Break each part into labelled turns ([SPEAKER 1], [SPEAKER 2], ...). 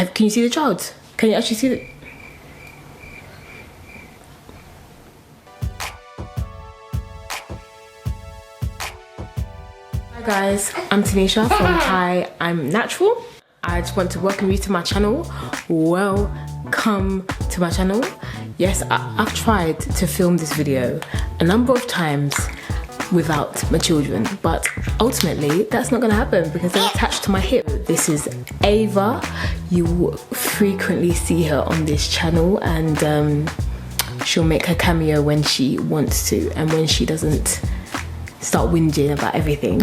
[SPEAKER 1] Can you see the child? Can you actually see the... Hi guys, I'm Tenisha from HiImNatural. I just want to welcome you to my channel. Welcome to my channel. Yes, I've tried to film this video a number of times without my children, but ultimately that's not going to happen because they're attached to my hip. This is Ava. You will frequently see her on this channel, and she'll make her cameo when she wants to and when she doesn't start whinging about everything.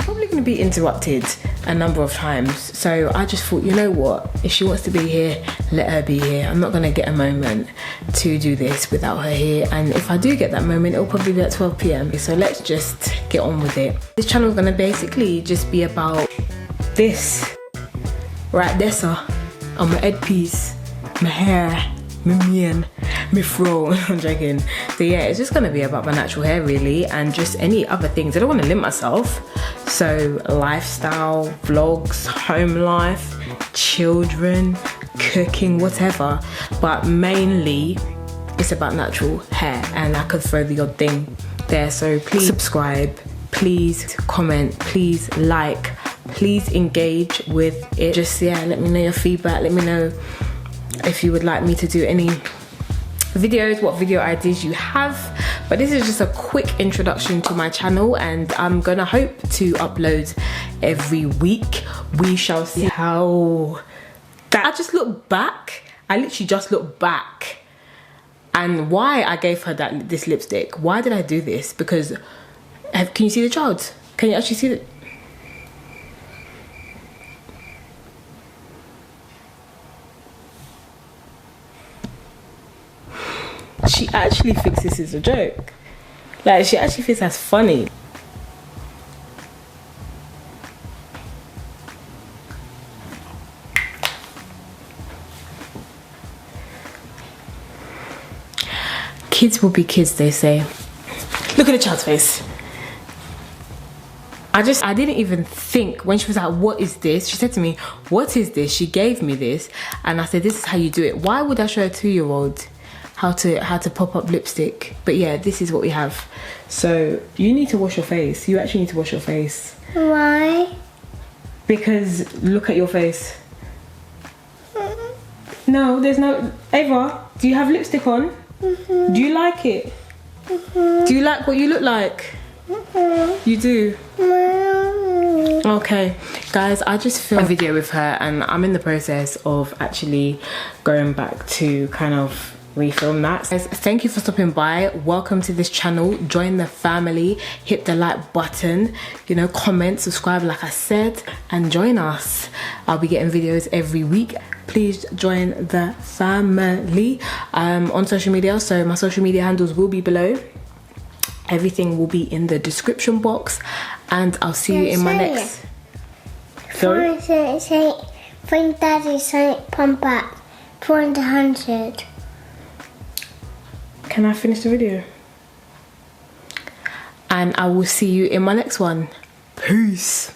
[SPEAKER 1] Probably going to be interrupted a number of times, so I just thought, you know what, if she wants to be here, let her be here. I'm not going to get a moment to do this without her here, and if I do get that moment, it'll probably be at 12 p.m. so let's just get on with it. This channel is going to basically just be about this right there, sir, on my headpiece, my hair, my mane, my fro. I'm joking. So yeah, it's just gonna be about my natural hair really, and just any other things. I don't want to limit myself, so lifestyle vlogs, home life, children, cooking, whatever, but mainly it's about natural hair, and I could throw the odd thing there. So please subscribe, please comment, please like, please engage with it. Just yeah, let me know your feedback, let me know if you would like me to do any videos, what video ideas you have. But this is just a quick introduction to my channel, and I'm gonna hope to upload every week. We shall see how that... I just look back, I literally just look back, and why I gave her this lipstick. Why did I do this? Because can you see the child? Can you actually see the... She actually thinks this is a joke. Like, she actually thinks that's funny. Kids will be kids, they say. Look at the child's face. I didn't even think when she was like, what is this? She said to me, what is this? She gave me this, and I said, this is how you do it. Why would I show a 2-year-old how to pop up lipstick? But yeah, this is what we have. So you need to wash your face. You actually need to wash your face.
[SPEAKER 2] Why?
[SPEAKER 1] Because look at your face. No, there's no... Ava, do you have lipstick on? Do you like it? Do you like what you look like? You do? Okay guys, I just filmed a video with her, and I'm in the process of actually going back to kind of refilm that. Guys, thank you for stopping by. Welcome to this channel. Join the family, hit the like button, you know, comment, subscribe like I said, and join us. I'll be getting videos every week. Please join the family on social media. So my social media handles will be below. Everything will be in the description box, and I'll see you in my next... Sorry?
[SPEAKER 2] Find Daddy say pump back 400.
[SPEAKER 1] Can I finish the video? And I will see you in my next one. Peace.